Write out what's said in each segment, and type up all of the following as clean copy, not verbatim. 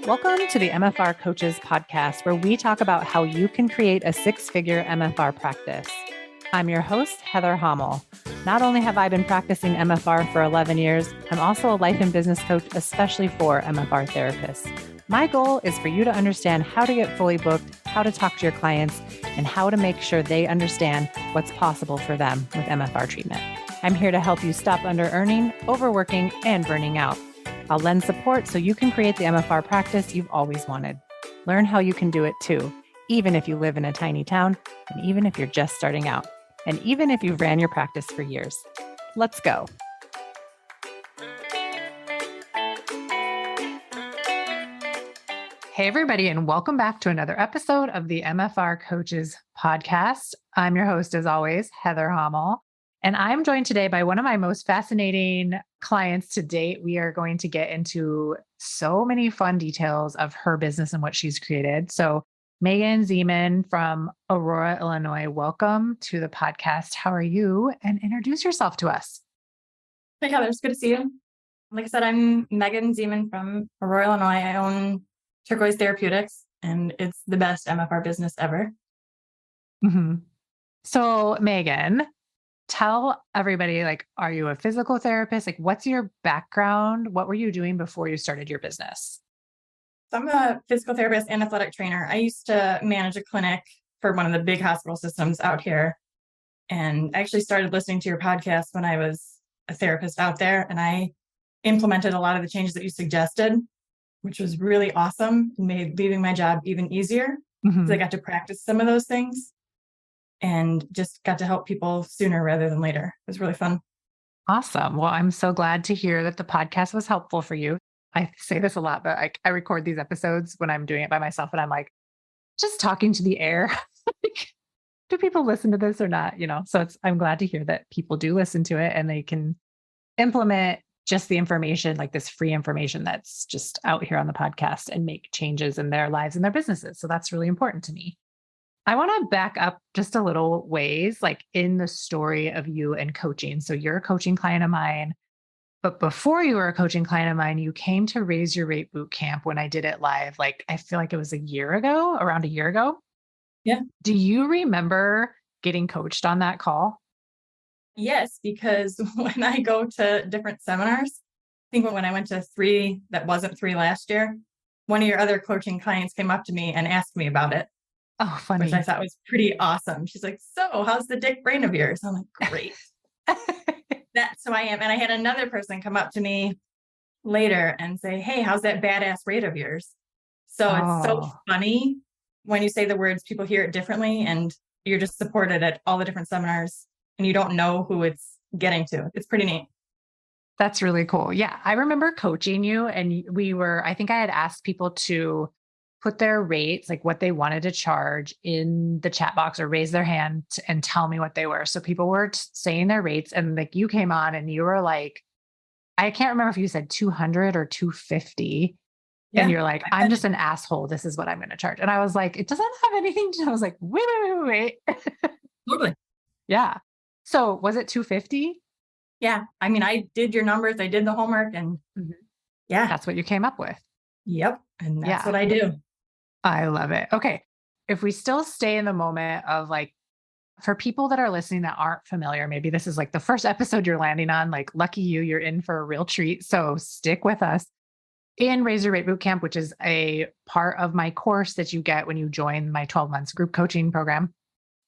Welcome to the MFR Coaches podcast, where we talk about how you can create a six-figure MFR practice. I'm your host, Heather Hommel. Not only have I been practicing MFR for 11 years, I'm also a life and business coach, especially for MFR therapists. My goal is for you to understand how to get fully booked, how to talk to your clients, and how to make sure they understand what's possible for them with MFR treatment. I'm here to help you stop under-earning, overworking, and burning out. I'll lend support so you can create the MFR practice you've always wanted. Learn how you can do it too, even if you live in a tiny town, and even if you're just starting out, and even if you've ran your practice for years. Let's go. Hey, everybody, and welcome back to another episode of the MFR Coaches podcast. I'm your host, as always, Heather Hommel. And I'm joined today by one of my most fascinating clients to date. We are going to get into so many fun details of her business and what she's created. So Megan Ziman from Aurora, Illinois, welcome to the podcast. How are you? And introduce yourself to us. Hey, Heather, it's good to see you. Like I said, I'm Megan Ziman from Aurora, Illinois. I own Turquoise Therapeutics, and it's the best MFR business ever. Mm-hmm. So Megan, tell everybody, are you a physical therapist? What's your background? What were you doing before you started your business? So I'm a physical therapist and athletic trainer. I used to manage a clinic for one of the big hospital systems out here. And I actually started listening to your podcast when I was a therapist out there. And I implemented a lot of the changes that you suggested, which was really awesome. It made leaving my job even easier because I got to practice some of those things and just got to help people sooner rather than later. It was really fun. Awesome. Well, I'm so glad to hear that the podcast was helpful for you. I say this a lot, but I record these episodes when I'm doing it by myself and I'm just talking to the air. Do people listen to this or not? So I'm glad to hear that people do listen to it and they can implement just the information, this free information that's just out here on the podcast, and make changes in their lives and their businesses. So that's really important to me. I want to back up just a little ways, in the story of you and coaching. So you're a coaching client of mine, but before you were a coaching client of mine, you came to Raise Your Rate boot camp when I did it live. I feel like it was around a year ago. Yeah. Do you remember getting coached on that call? Yes, because when I go to different seminars, I think when I went to 3 that wasn't 3 last year, one of your other coaching clients came up to me and asked me about it. Oh, funny. Which I thought was pretty awesome. She's like, so how's the dick brain of yours? I'm like, great. That's who I am. And I had another person come up to me later and say, hey, how's that badass rate of yours? So It's so funny when you say the words, people hear it differently, and you're just supported at all the different seminars and you don't know who it's getting to. It's pretty neat. That's really cool. Yeah. I remember coaching you, and I think I had asked people to put their rates, what they wanted to charge, in the chat box, or raise their hand and tell me what they were. So people were saying their rates, and you came on and you were I can't remember if you said 200 or 250. Yeah. And you're like, I'm just an asshole. This is what I'm going to charge. And I was like, it doesn't have anything to, I was like, wait. Totally. Yeah. So was it 250? Yeah. I mean, I did your numbers. I did the homework, and yeah, that's what you came up with. Yep. And that's what I do. I love it. Okay. If we still stay in the moment of for people that are listening that aren't familiar, maybe this is the first episode you're landing on, lucky you, you're in for a real treat. So stick with us. In Raise Your Rate Bootcamp, which is a part of my course that you get when you join my 12 months group coaching program,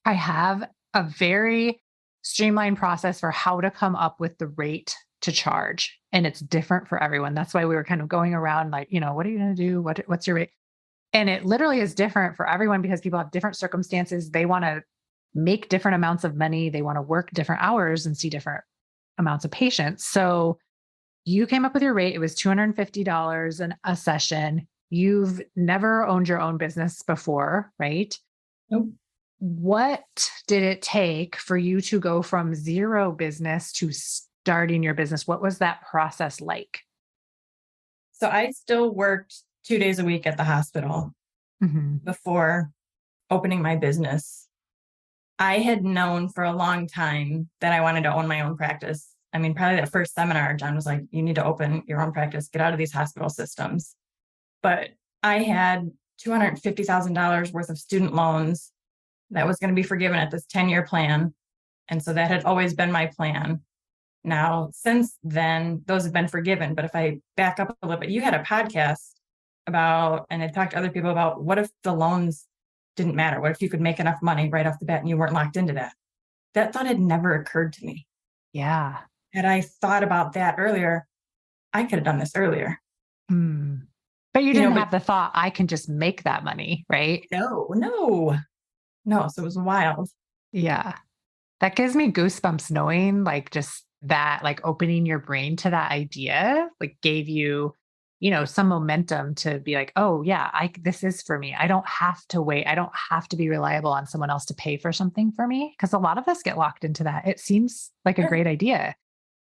I have a very streamlined process for how to come up with the rate to charge. And it's different for everyone. That's why we were kind of going around what are you going to do? What's your rate? And it literally is different for everyone because people have different circumstances. They want to make different amounts of money. They want to work different hours and see different amounts of patients. So you came up with your rate. It was $250 a session. You've never owned your own business before, right? Nope. What did it take for you to go from zero business to starting your business? What was that process like? So I still worked 2 days a week at the hospital before opening my business. I had known for a long time that I wanted to own my own practice. I mean, probably that first seminar, John was like, you need to open your own practice, get out of these hospital systems. But I had $250,000 worth of student loans that was going to be forgiven at this 10-year plan. And so that had always been my plan. Now, since then, those have been forgiven. But if I back up a little bit, you had a podcast about, and I talked to other people about, what if the loans didn't matter? What if you could make enough money right off the bat and you weren't locked into that? That thought had never occurred to me. Yeah. Had I thought about that earlier, I could have done this earlier. Hmm. But you You know, didn't but have the thought, I can just make that money, right? no. So it was wild. Yeah. That gives me goosebumps knowing like just that, like opening your brain to that idea, like gave you, some momentum to be like, oh yeah, this is for me. I don't have to wait. I don't have to be reliable on someone else to pay for something for me. Cause a lot of us get locked into that. It seems like a Sure. great idea.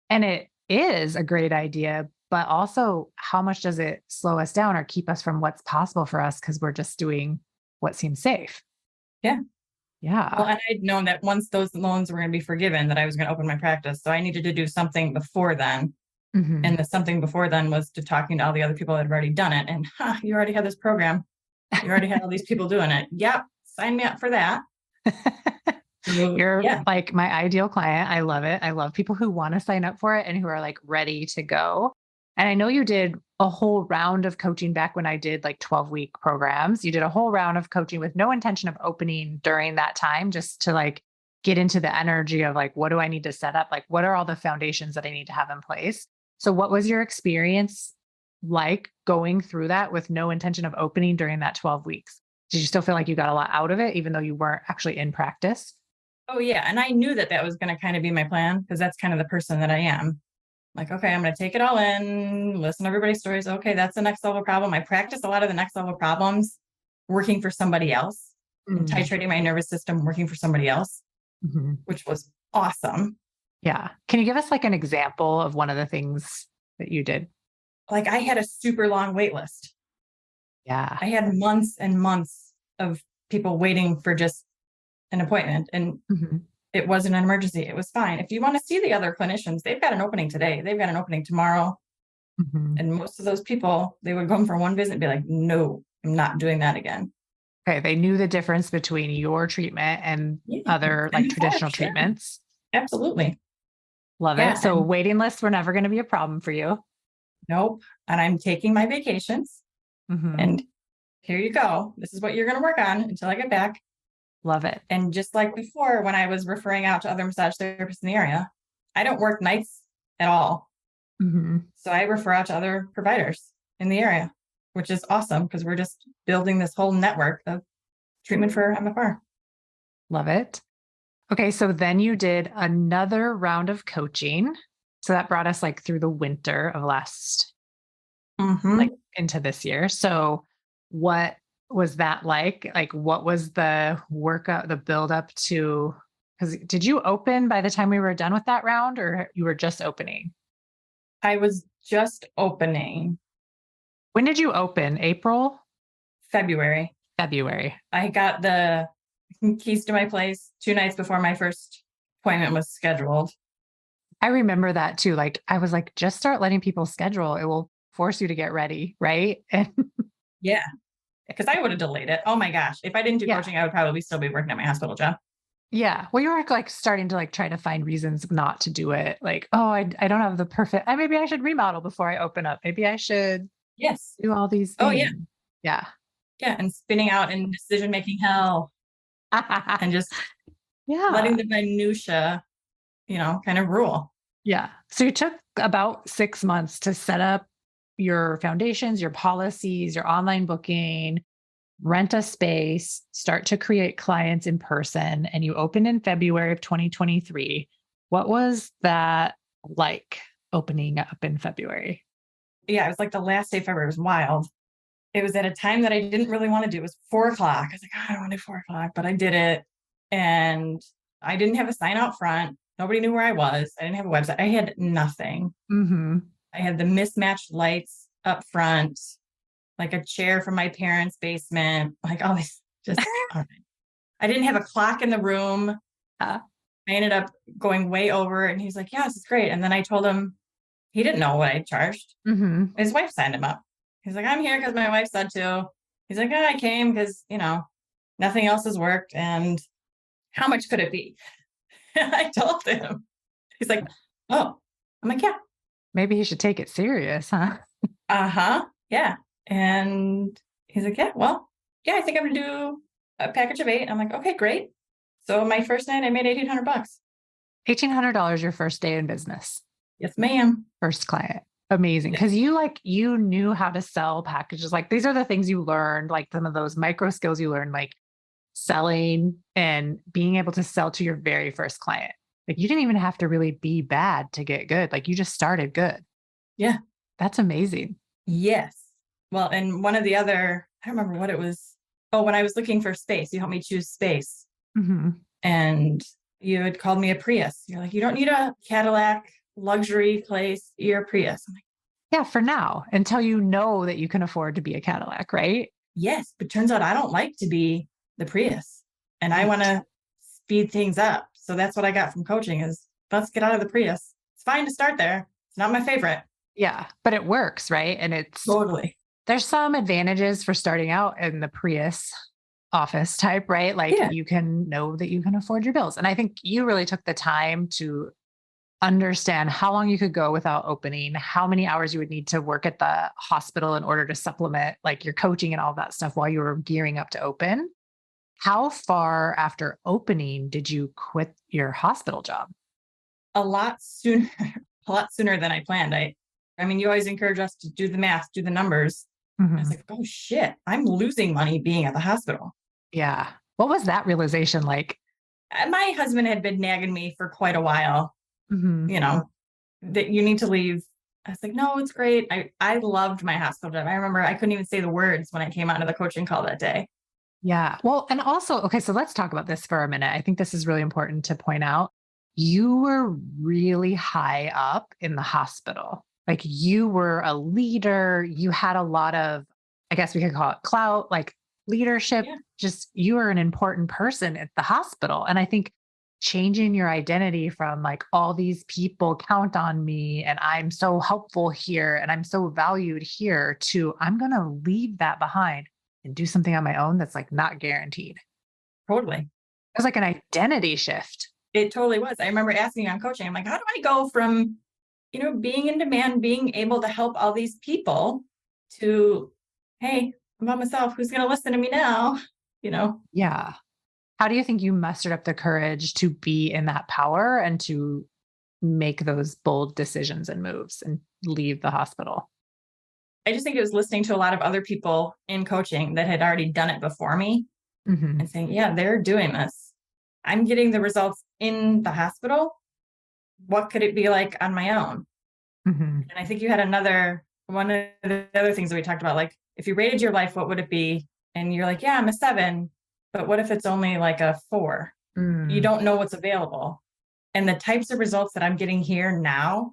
And it is a great idea, but also how much does it slow us down or keep us from what's possible for us because we're just doing what seems safe? Yeah. Well, Yeah. and I'd known that once those loans were going to be forgiven, that I was going to open my practice. So I needed to do something before then. And Hmm. the something before then was to talking to all the other people that had already done it. And you already had this program. You already had all these people doing it. Yep. Sign me up for that. So You're yeah. like my ideal client. I love it. I love people who want to sign up for it and who are like ready to go. And I know you did a whole round of coaching back when I did like 12-week programs. You did a whole round of coaching with no intention of opening during that time, just to like get into the energy of like, what do I need to set up? Like, what are all the foundations that I need to have in place? So, what was your experience like going through that with no intention of opening during that 12 weeks? Did you still feel like you got a lot out of it, even though you weren't actually in practice? Oh yeah. And I knew that that was going to kind of be my plan because that's kind of the person that I am. Like, okay, I'm going to take it all in, listen to everybody's stories. Okay, that's the next level problem. I practiced a lot of the next level problems working for somebody else and Mm. titrating my nervous system working for somebody else, Mhm. which was awesome. Yeah. Can you give us like an example of one of the things that you did? Like, I had a super long wait list. Yeah. I had months and months of people waiting for just an appointment, and Mhm. it wasn't an emergency. It was fine. If you want to see the other clinicians, they've got an opening today, they've got an opening tomorrow. Mhm. And most of those people, they would come for one visit and be like, no, I'm not doing that again. Okay. They knew the difference between your treatment and Yeah. other like MFR, traditional sure. treatments. Absolutely. Love it. Yeah. So And waiting lists were never going to be a problem for you. nope. And I'm taking my vacations. Mhm. And here you go. This is what you're going to work on until I get back. Love it. And just like before, when I was referring out to other massage therapists in the area, I don't work nights at all. Mhm. So I refer out to other providers in the area, which is awesome because we're just building this whole network of treatment for MFR. Love it. Okay. So then you did another round of coaching. So that brought us like through the winter of last, like Mm-hmm. into this year. So what was that like? Like what was the workout, the build up to, because did you open by the time we were done with that round or you were just opening? I was just opening When did you open? April? February. February? I got the keys to my place 2 nights before my first appointment was scheduled. I remember that too. Like I was like, just start letting people schedule. It will force you to get ready. Right. And Yeah, because I would have delayed it. Oh my gosh. If I didn't do yeah. coaching, I would probably still be working at my hospital job. Yeah. Well, you were like starting to like try to find reasons not to do it. Like, oh, I don't have the perfect, maybe I should remodel before I open up. Maybe I should Yes. do all these Oh, yeah. things. Yeah. Yeah. And spinning out in decision making hell and just letting Yeah. the minutia, kind of rule. Yeah. So you took about 6 months to set up your foundations, your policies, your online booking, rent a space, start to create clients in person, and you opened in February of 2023. What was that like opening up in February? Yeah. It was like the last day of February. It was wild. It was at a time that I didn't really want to do. It was 4 o'clock. I was like, "Oh, I don't want to do 4 o'clock," but I did it. And I didn't have a sign out front. Nobody knew where I was. I didn't have a website. I had nothing. Mhm. I had the mismatched lights up front, like a chair from my parents' basement, like all this just, all right. I didn't have a clock in the room. Yeah. I ended up going way over and he's like, yeah, this is great. And then I told him he didn't know what I charged. Mhm. His wife signed him up. He's like, I'm here because my wife said to. He's like, I came because, nothing else has worked. And how much could it be? I told him. He's like, oh, I'm like, yeah. Maybe he should take it serious, huh? Uh-huh. Yeah. And he's like, yeah, well, yeah, I think I'm gonna do a package of 8. I'm like, okay, great. So my first night I made $1,800. $1,800 your first day in business. Yes, ma'am. First client. Amazing. Because you knew how to sell packages. Like these are the things you learned, like some of those micro skills you learned, like selling and being able to sell to your very first client. Like you didn't even have to really be bad to get good. Like you just started good. Yeah. That's amazing. Yes. Well, and one of the other, I don't remember what it was. Oh, when I was looking for space, you helped me choose space. Mm-hmm. And you had called me a Prius. You're like, you don't need a Cadillac luxury place. You're a Prius. I'm like, Yeah, for now, until you know that you can afford to be a Cadillac, right? yes, but turns out I don't like to be the Prius and I want to speed things up. So that's what I got from coaching is let's get out of the Prius. It's fine to start there. It's not my favorite. Yeah, but it works, right? And Totally. there's some advantages for starting out in the Prius office type, right? Like Yeah. you can know that you can afford your bills. And I think you really took the time to understand how long you could go without opening, how many hours you would need to work at the hospital in order to supplement like your coaching and all that stuff while you were gearing up to open. How far after opening did you quit your hospital job? A lot sooner, a lot sooner than I planned. I mean, you always encourage us to do the math, do the numbers. I was Mhm. like, oh shit, I'm losing money being at the hospital. Yeah. What was that realization like? My husband had been nagging me for quite a while, Mhm. that you need to leave. I was like, no, it's great. I loved my hospital job. I remember I couldn't even say the words when I came out of the coaching call that day. Yeah. Well, and also, okay, so let's talk about this for a minute. I think this is really important to point out. You were really high up in the hospital. Like you were a leader. You had a lot of, I guess we could call it clout, like leadership. Yeah. Just you were an important person at the hospital. And I think changing your identity from like all these people count on me and I'm so helpful here and I'm so valued here to I'm going to leave that behind and do something on my own that's like not guaranteed. Totally. It was like an identity shift. It totally was. I remember asking on coaching, I'm like, how do I go from, being in demand, being able to help all these people to, hey, I'm by myself. Who's going to listen to me now? You know, Yeah. How do you think you mustered up the courage to be in that power and to make those bold decisions and moves and leave the hospital? I just think it was listening to a lot of other people in coaching that had already done it before me Hmm. and saying, yeah, they're doing this. I'm getting the results in the hospital. What could it be like on my own? Hmm. And I think you had one of the other things that we talked about, like if you rated your life, what would it be? And you're like, yeah, I'm a 7, but what if it's only like a 4? You Mm. don't know what's available. And the types of results that I'm getting here now,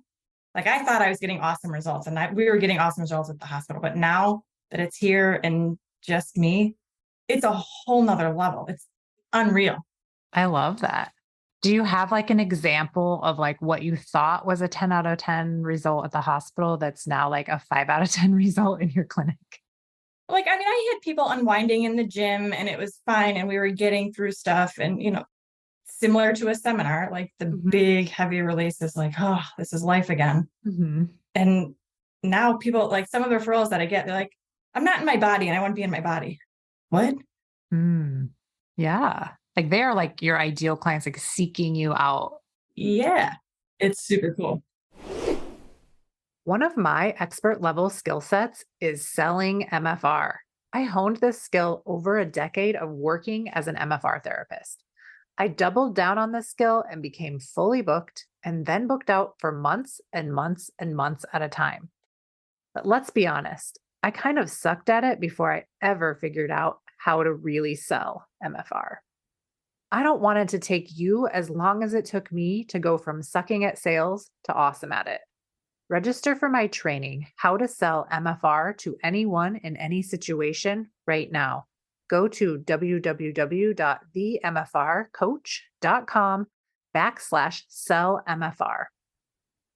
like I thought I was getting awesome results and we were getting awesome results at the hospital, but now that it's here and just me, it's a whole nother level. It's unreal. I love that. Do you have like an example of like what you thought was a 10 out of 10 result at the hospital that's now like a 5 out of 10 result in your clinic? Like, I mean, I had people unwinding in the gym and it was fine. And we were getting through stuff and, similar to a seminar, like the Mhm. big heavy release is like, oh, this is life again. Mhm. And now people like some of the referrals that I get, they're like, I'm not in my body and I want to be in my body. What? Mm. Yeah. Like they're like your ideal clients, like seeking you out. Yeah. It's super cool. One of my expert level skill sets is selling MFR. I honed this skill over a decade of working as an MFR therapist. I doubled down on this skill and became fully booked and then booked out for months and months and months at a time. But let's be honest, I kind of sucked at it before I ever figured out how to really sell MFR. I don't want it to take you as long as it took me to go from sucking at sales to awesome at it. Register for my training, How to Sell MFR to Anyone in Any Situation, right now. Go to www.themfrcoach.com/sell MFR.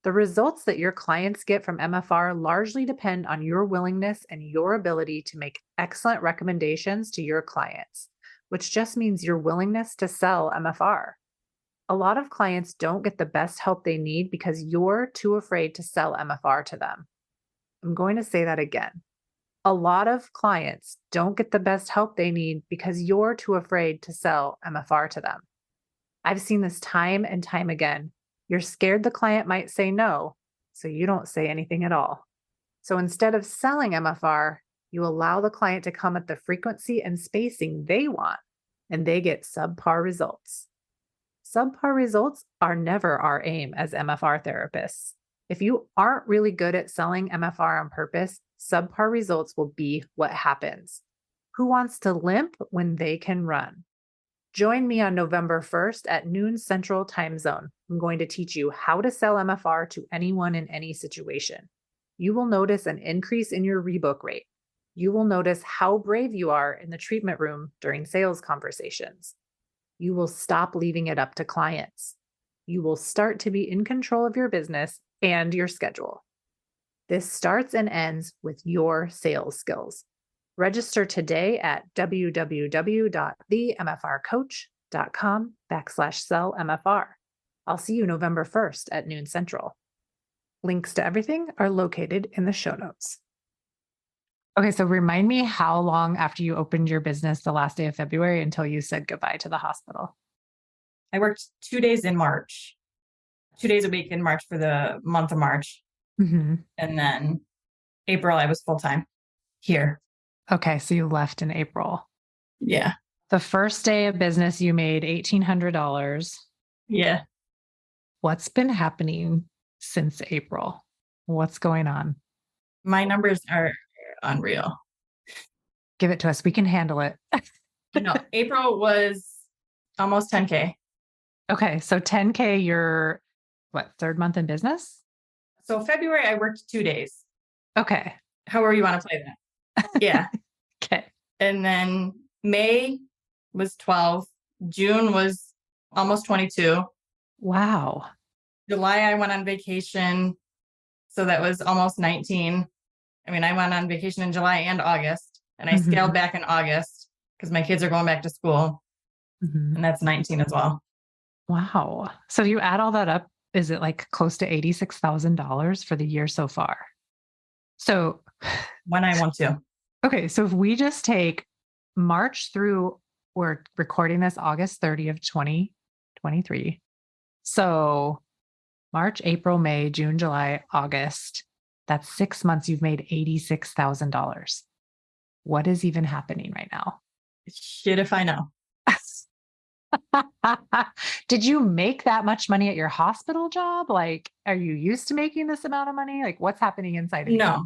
The results that your clients get from MFR largely depend on your willingness and your ability to make excellent recommendations to your clients, which just means your willingness to sell MFR. A lot of clients don't get the best help they need because you're too afraid to sell MFR to them. I'm going to say that again. A lot of clients don't get the best help they need because you're too afraid to sell MFR to them. I've seen this time and time again. You're scared the client might say no, so you don't say anything at all. So instead of selling MFR, you allow the client to come at the frequency and spacing they want, and they get subpar results. Subpar results are never our aim as MFR therapists. If you aren't really good at selling MFR on purpose, subpar results will be what happens. Who wants to limp when they can run? Join me on November 1st at noon Central Time Zone. I'm going to teach you how to sell MFR to anyone in any situation. You will notice an increase in your rebook rate. You will notice how brave you are in the treatment room during sales conversations. You will stop leaving it up to clients. You will start to be in control of your business and your schedule. This starts and ends with your sales skills. Register today at www.themfrcoach.com/sellmfr. I'll see you November 1st at noon Central. Links to everything are located in the show notes. Okay, so remind me how long after you opened your business the last day of February until you said goodbye to the hospital? I worked 2 days in March, 2 days a week in March for the month of March. Mm-hmm. And then April, I was full time here. Okay, so you left in April. Yeah. The first day of business, you made $1,800. Yeah. What's been happening since April? What's going on? My numbers are unreal. Give it to us. We can handle it. April was almost 10K. Okay, so 10K, you're what, third month in business? So February, I worked 2 days. Okay. However you want to play that. Yeah. Okay. And then May was 12. June was almost 22. Wow. July, I went on vacation. So that was almost 19. I mean, I went on vacation in July and August, and I scaled back in August because my kids are going back to school. And that's 19 as well. Wow. So you add all that up, is it like close to $86,000 for the year so far? So When I want to. okay, so if we just take March through, we're recording this August 30th, 2023. So March, April, May, June, July, August, that's 6 months you've made $86,000. What is even happening right now? Shit if I know. Did you make that much money at your hospital job? Like, are you used to making this amount of money? Like, what's happening inside of you? No.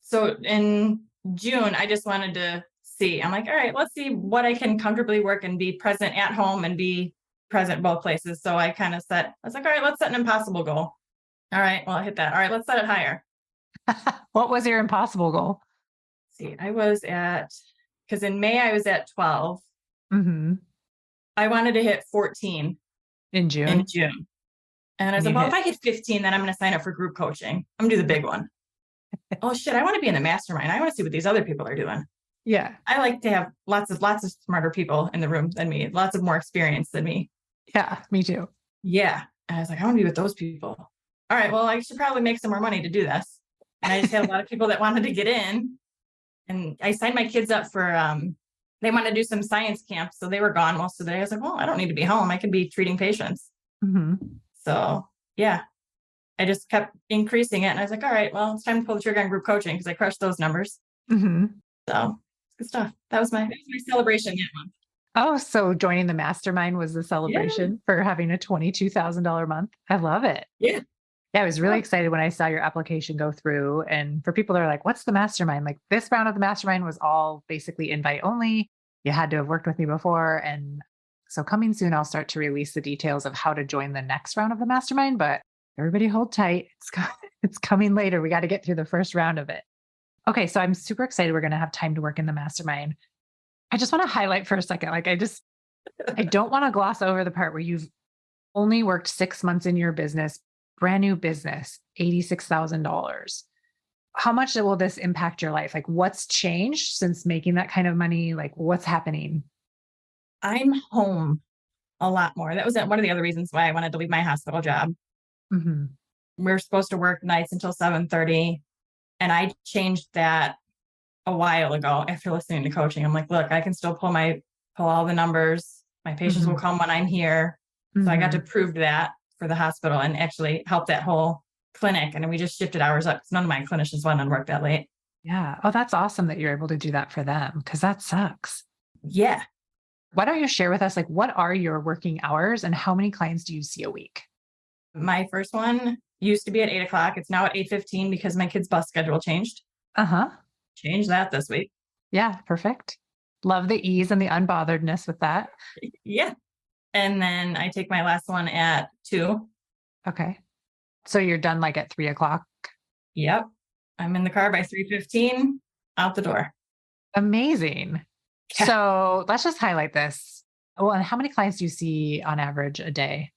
So in June, I just wanted to see. I'm like, all right, let's see what I can comfortably work and be present at home and be present both places. So I kind of I was like, all right, let's set an impossible goal. All right, well, I hit that. All right, let's set it higher. What was your impossible goal? See, because in May I was at 12. Mm-hmm. I wanted to hit 14 In June. And I was like, well, if I hit 15, then I'm going to sign up for group coaching. I'm going to do the big one. Oh shit, I want to be in the mastermind. I want to see what these other people are doing. Yeah. I like to have lots of smarter people in the room than me, lots of more experience than me. Yeah, me too. Yeah. And I was like, I want to be with those people. All right, well, I should probably make some more money to do this. And I just had a lot of people that wanted to get in. And I signed my kids up for, they wanted to do some science camp. So they were gone most of the day. I was like, well, I don't need to be home. I can be treating patients. Mm-hmm. So yeah, I just kept increasing it. And I was like, all right, well, it's time to pull the trigger on group coaching because I crushed those numbers. Mm-hmm. So good stuff. That was my celebration that month. Oh, so joining the mastermind was the celebration for having a $22,000 month. I love it. Yeah. Yeah, I was really excited when I saw your application go through. And for people that are like, what's the mastermind? Like, this round of the mastermind was all basically invite only. You had to have worked with me before. And so coming soon, I'll start to release the details of how to join the next round of the mastermind. But everybody hold tight. It's coming later. We got to get through the first round of it. Okay, so I'm super excited. We're going to have time to work in the mastermind. I just want to highlight for a second, like I don't want to gloss over the part where you've only worked 6 months in your business brand new business, $86,000. How much will this impact your life? Like, what's changed since making that kind of money? Like, what's happening? I'm home a lot more. That was one of the other reasons why I wanted to leave my hospital job. Mhm. We were supposed to work nights until 7:30, and I changed that a while ago after listening to coaching. I'm like, look, I can still pull all the numbers. My patients will Mhm. come when I'm here. So I got to Mhm. prove that for the hospital and actually help that whole clinic. And we just shifted hours up because none of my clinicians wanted to work that late. Yeah. Oh, that's awesome that you're able to do that for them because that sucks. Yeah. Why don't you share with us, like, what are your working hours and how many clients do you see a week? My first one used to be at 8 o'clock. It's now at 8:15 because my kid's bus schedule changed. Uh huh. Changed that this week. Yeah. Perfect. Love the ease and the unbotheredness with that. Yeah. And then I take my last one at 2. Okay. So you're done like at 3 o'clock. Yep. I'm in the car by 3:15, out the door. Amazing. Yeah. So let's just highlight this. Well, and how many clients do you see on average a day?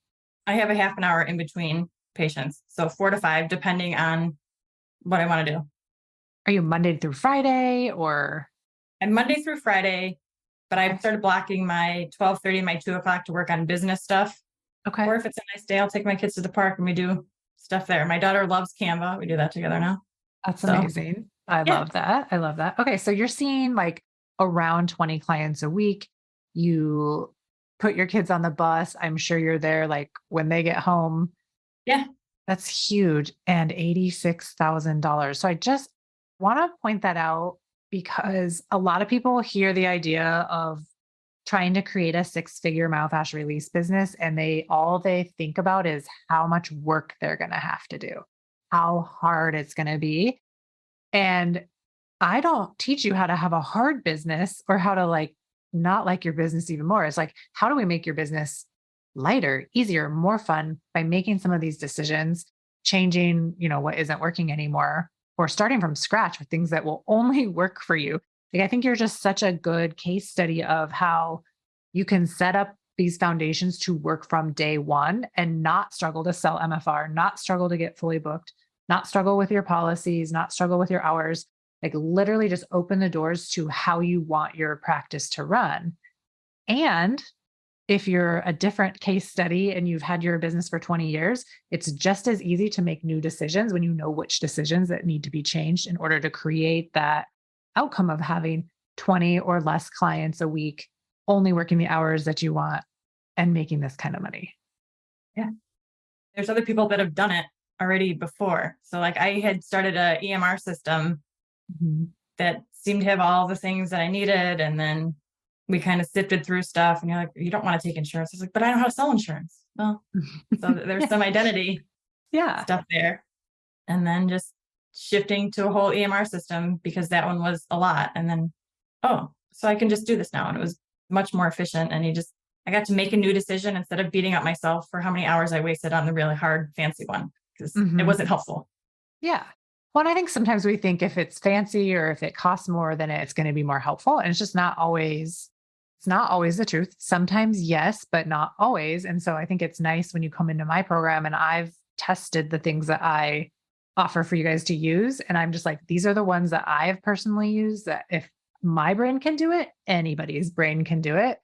I have a half an hour in between patients. So 4 to 5, depending on what I want to do. Are you Monday through Friday or? And Monday through Friday, but I've Okay. started blocking my 12:30 and my 2 o'clock to work on business stuff. Okay. Or if it's a nice day, I'll take my kids to the park and we do stuff there. My daughter loves Canva. We do that together now. That's So amazing. I yeah, love that. I love that. Okay. So you're seeing like around 20 clients a week. You put your kids on the bus. I'm sure you're there like when they get home. yeah. That's huge. And $86,000. So I just want to point that out because a lot of people hear the idea of trying to create a six-figure mouthwash release business and they think about is how much work they're going to have to do, how hard it's going to be. And I don't teach you how to have a hard business or how to like not like your business even more. It's like, how do we make your business lighter, easier, more fun by making some of these decisions, changing, what isn't working anymore, or starting from scratch with things that will only work for you. Like, I think you're just such a good case study of how you can set up these foundations to work from day one and not struggle to sell MFR, not struggle to get fully booked, not struggle with your policies, not struggle with your hours, like literally just open the doors to how you want your practice to run. And if you're a different case study and you've had your business for 20 years, it's just as easy to make new decisions when you know which decisions that need to be changed in order to create that outcome of having 20 or less clients a week, only working the hours that you want and making this kind of money. Yeah. There's other people that have done it already before. So like I had started a EMR system Mhm. that seemed to have all the things that I needed. And then we kind of sifted through stuff and you're like, you don't want to take insurance. I was like, but I know how to sell insurance. Well, so there's Yeah. some identity Yeah. stuff there. And then just shifting to a whole EMR system because that one was a lot. And then, oh, so I can just do this now. And it was much more efficient. And I got to make a new decision instead of beating up myself for how many hours I wasted on the really hard, fancy one because it Mhm. wasn't helpful. Yeah. Well, and I think sometimes we think if it's fancy or if it costs more, then it's going to be more helpful. And it's not always the truth. Sometimes yes, but not always. And so I think it's nice when you come into my program and I've tested the things that I offer for you guys to use. And I'm just like, these are the ones that I've personally used that if my brain can do it, anybody's brain can do it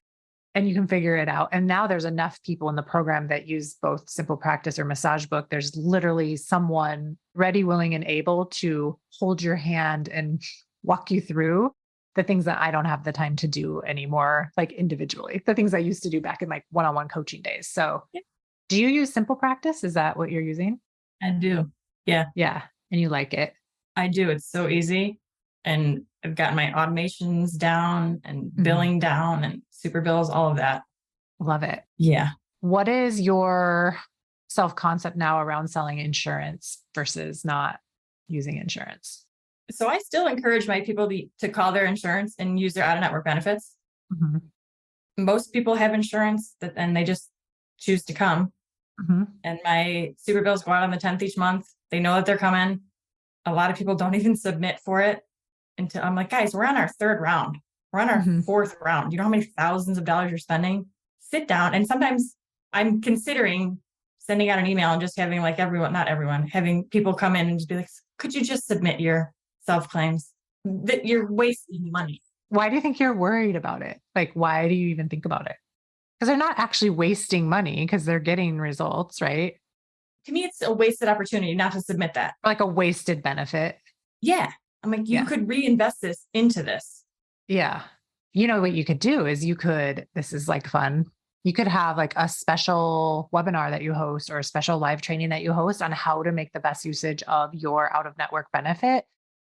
and you can figure it out. And now there's enough people in the program that use both Simple Practice or Massage Book. There's literally someone ready, willing, and able to hold your hand and walk you through the things that I don't have the time to do anymore, like individually, the things I used to do back in like one on one coaching days. So, Yeah, do you use Simple Practice? Is that what you're using? I do. Yeah, Yeah. And you like it. I do. It's so easy. And I've got my automations down and Mhm. billing down and super bills, all of that. Love it. Yeah. What is your self concept now around selling insurance versus not using insurance? So I still encourage my people to call their insurance and use their out of network benefits. Mhm. Most people have insurance and they just choose to come. Mhm. And my super bills go out on the 10th each month. They know that they're coming. A lot of people don't even submit for it until I'm like, guys, we're on our third round. We're on our Mhm. fourth round. You know how many thousands of dollars you're spending? Sit down. And sometimes I'm considering sending out an email and just having like not everyone, having people come in and just be like, could you just submit your self-claims? That you're wasting money. Why do you think you're worried about it? Like, why do you even think about it? Because they're not actually wasting money because they're getting results, right? To me, it's a wasted opportunity not to submit that. Like a wasted benefit. Yeah. I'm like, you Yeah. could reinvest this into this. Yeah. You know what you could do is this is like fun. You could have like a special webinar that you host or a special live training that you host on how to make the best usage of your out of network benefit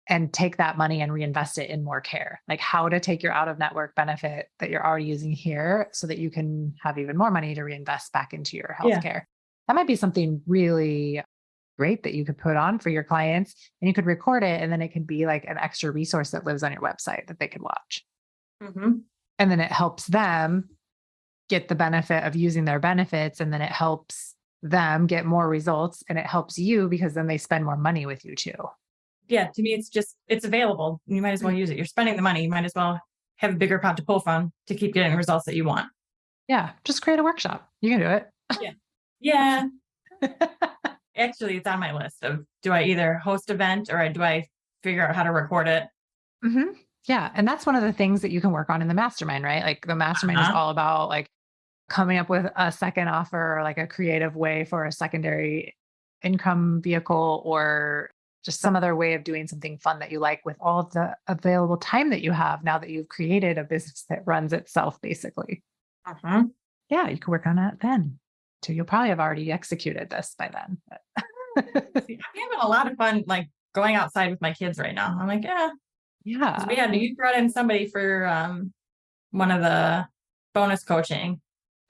and take that money and reinvest it in more care. Like how to take your out of network benefit that you're already using here so that you can have even more money to reinvest back into your Yeah. healthcare. That might be something really great that you could put on for your clients and you could record it. And then it could be like an extra resource that lives on your website that they could watch. Mm-hmm. And then it helps them get the benefit of using their benefits. And then it helps them get more results and it helps you because then they spend more money with you too. Yeah. To me, it's available. You might as well use it. You're spending the money. You might as well have a bigger pot to pull from to keep getting the results that you want. Yeah. Just create a workshop. You can do it. Yeah. Actually, it's on my list of, do I either host event or do I figure out how to record it? Mm-hmm. Yeah. And that's one of the things that you can work on in the mastermind, right? Like the mastermind is all about like coming up with a second offer, or like a creative way for a secondary income vehicle, or just some other way of doing something fun that you like with all of the available time that you have now that you've created a business that runs itself, basically. Uh-huh. Yeah, you can work on it then. So you'll probably have already executed this by then. See, I'm having a lot of fun, like going outside with my kids right now. I'm like, yeah. Yeah. You brought in somebody for one of the bonus coaching.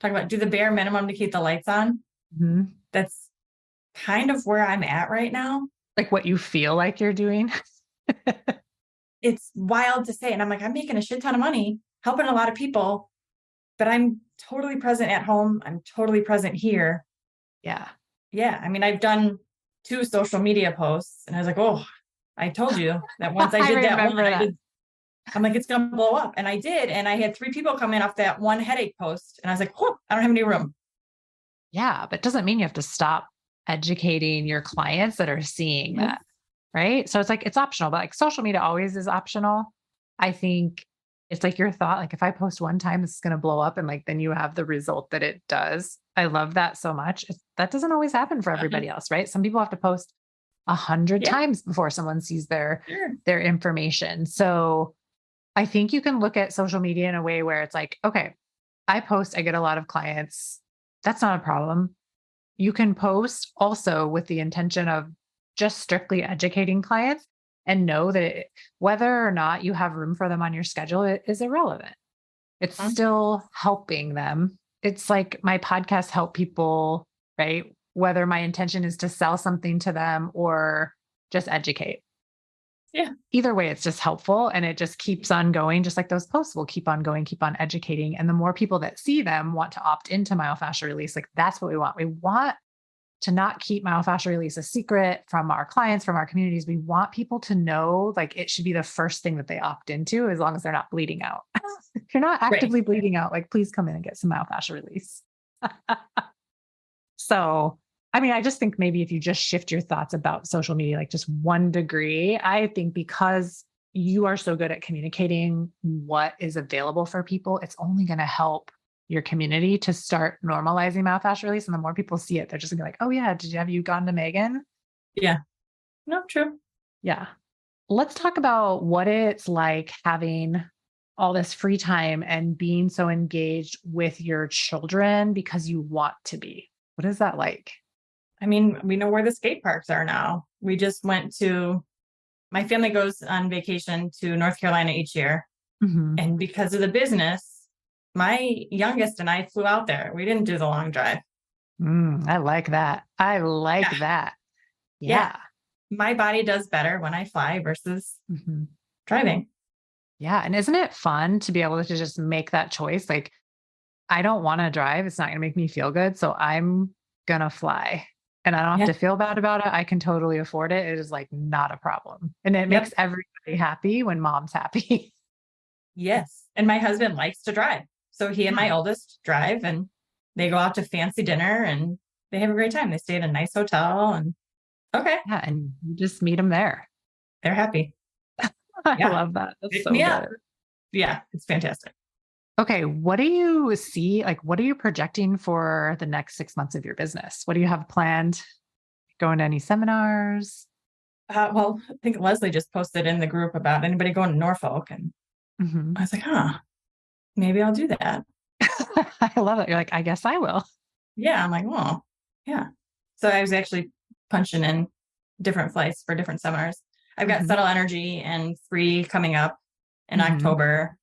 Talk about do the bare minimum to keep the lights on. Mm-hmm. That's kind of where I'm at right now. Like what you feel like you're doing. It's wild to say. And I'm like, I'm making a shit ton of money, helping a lot of people, but I'm totally present at home. I'm totally present here. Yeah. Yeah. I mean, I've done 2 social media posts and I was like, oh, I told you that once I did that one, I'm like, it's going to blow up. And I did. And I had 3 people come in off that one headache post. And I was like, oh, I don't have any room. Yeah. But it doesn't mean you have to stop educating your clients that are seeing that. Right. So it's like, it's optional, but like social media always is optional. I think it's like your thought, like if I post one time, it's going to blow up and like, then you have the result that it does. I love that so much. That doesn't always happen for everybody else, right? Some people have to post 100 times before someone sees their information. So I think you can look at social media in a way where it's like, okay, I post, I get a lot of clients. That's not a problem. You can post also with the intention of just strictly educating clients and know that whether or not you have room for them on your schedule is irrelevant. It's still helping them. It's like my podcast help people, right? Whether my intention is to sell something to them or just educate. Yeah. Either way, it's just helpful and it just keeps on going. Just like those posts will keep on going, keep on educating. And the more people that see them want to opt into myofascial release, like that's what we want. We want to not keep myofascial release a secret from our clients, from our communities. We want people to know, like it should be the first thing that they opt into as long as they're not bleeding out. If you're not actively bleeding out, like please come in and get some myofascial release. So, I mean, I just think maybe if you just shift your thoughts about social media, like just 1 degree, I think because you are so good at communicating what is available for people, it's only going to help your community to start normalizing myofascial release. And the more people see it, they're just gonna be like, oh yeah, have you gone to Megan? Yeah. No, true. Yeah. Let's talk about what it's like having all this free time and being so engaged with your children because you want to be. What is that like? I mean, we know where the skate parks are now. We just my family goes on vacation to North Carolina each year. Mm-hmm. And because of the business, my youngest and I flew out there. We didn't do the long drive. I like that. I like that. Yeah. My body does better when I fly versus driving. Yeah. And isn't it fun to be able to just make that choice? Like, I don't want to drive. It's not going to make me feel good. So I'm going to fly and I don't have to feel bad about it. I can totally afford it. It is like not a problem. And it makes everybody happy when mom's happy. Yes. And my husband likes to drive. So he and my oldest drive and they go out to fancy dinner and they have a great time. They stay at a nice hotel and okay, Yeah. And you just meet them there. they're happy. I Yeah. love that. That's Pick so me up. good. Yeah, it's fantastic. Okay. What do you see? Like, what are you projecting for the next 6 months of your business? What do you have planned? Going to any seminars? Well, I think Leslie just posted in the group about anybody going to Norfolk, and Mhm. I was like, huh, maybe I'll do that. I love it. You're like, I guess I will. Yeah, I'm like, oh, yeah. So I was actually punching in different flights for different seminars. I've got Mhm. Subtle Energy and Free coming up in Mhm. October.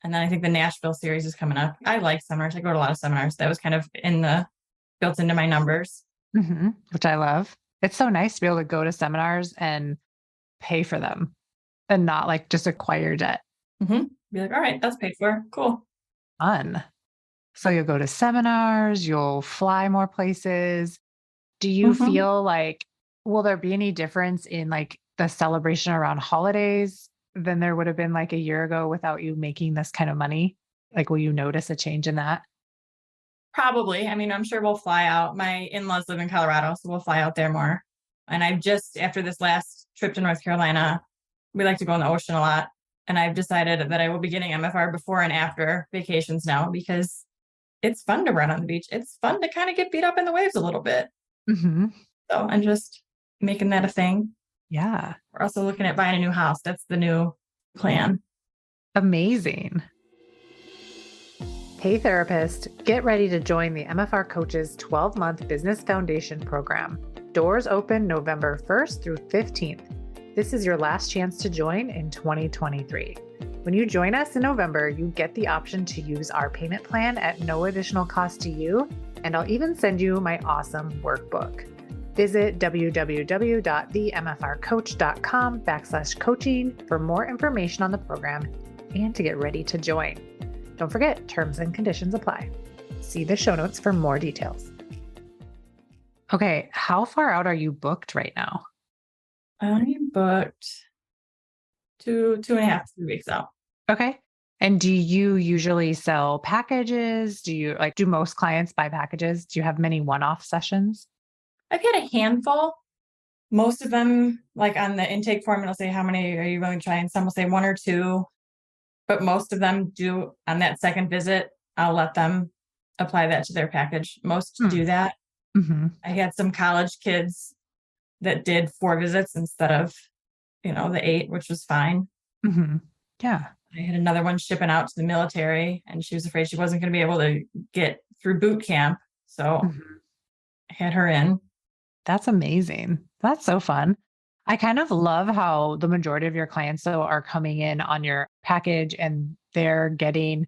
And then I think the Nashville series is coming up. I like seminars. I go to a lot of seminars. That was kind of built into my numbers. Mhm. Which I love. It's so nice to be able to go to seminars and pay for them and not like just acquire debt. Be like, all right, that's paid for. Cool. Fun. So you'll go to seminars, you'll fly more places. Do you hmm feel like, will there be any difference in like the celebration around holidays than there would have been like a year ago without you making this kind of money? Like, will you notice a change in that? Probably. I mean, I'm sure we'll fly out. My in-laws live in Colorado, so we'll fly out there more. And I've just, after this last trip to North Carolina, we like to go in the ocean a lot. And I've decided that I will be getting MFR before and after vacations now because it's fun to run on the beach. It's fun to kind of get beat up in the waves a little bit. Hmm. So I'm just making that a thing. Yeah. We're also looking at buying a new house. That's the new plan. Amazing. Hey, therapist, get ready to join the MFR Coach's 12-month Business Foundation program. Doors open November 1st through 15th. This is your last chance to join in 2023. When you join us in November, you get the option to use our payment plan at no additional cost to you, and I'll even send you my awesome workbook. Visit www.themfrcoach.com/coaching for more information on the program and to get ready to join. Don't forget, terms and conditions apply. See the show notes for more details. Okay, how far out are you booked right now? I'm booked 2.5, 3 weeks out. Okay. And do you usually sell packages? Do most clients buy packages? Do you have many one-off sessions? I've had a handful. Most of them, like on the intake form, it'll say how many are you willing to try, and some will say one or two. But most of them do on that second visit. I'll let them apply that to their package. Most Hmm. do that. Mm-hmm. I had some college kids that did 4 visits instead of, the 8, which was fine. Mm-hmm. Yeah. I had another one shipping out to the military, and she was afraid she wasn't going to be able to get through boot camp. So Mhm. I had her in. That's amazing. That's so fun. I kind of love how the majority of your clients though are coming in on your package and they're getting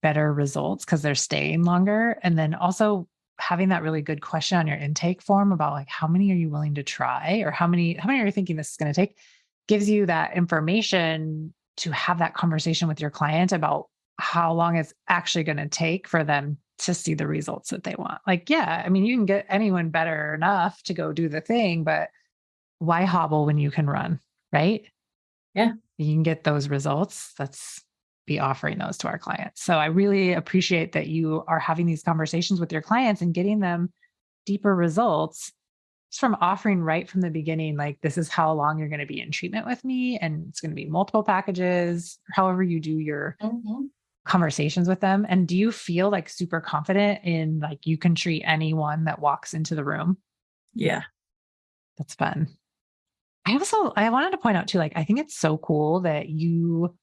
better results because they're staying longer. And then also having that really good question on your intake form about like how many are you willing to try or how many are you thinking this is going to take gives you that information to have that conversation with your client about how long it's actually going to take for them to see the results that they want. Like, yeah, I mean, you can get anyone better enough to go do the thing, but why hobble when you can run, right? Yeah. You can get those results. Let's be offering those to our clients. So I really appreciate that you are having these conversations with your clients and getting them deeper results just from offering right from the beginning, like, this is how long you're going to be in treatment with me. And it's going to be multiple packages, however you do your Mhm. conversations with them. And do you feel like super confident in like you can treat anyone that walks into the room? Yeah. That's fun. I wanted to point out too, like, I think it's so cool that you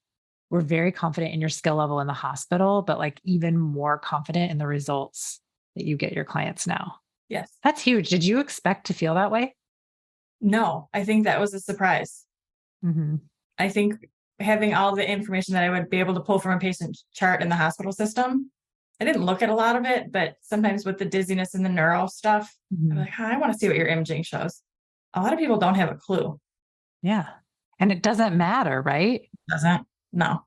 were very confident in your skill level in the hospital, but like even more confident in the results that you get your clients now. Yes. That's huge. Did you expect to feel that way? No, I think that was a surprise. Hmm. I think having all the information that I would be able to pull from a patient chart in the hospital system, I didn't look at a lot of it, but sometimes with the dizziness and the neuro stuff, I'm Hmm. like, I want to see what your imaging shows. A lot of people don't have a clue. Yeah. And it doesn't matter, right? Doesn't? No.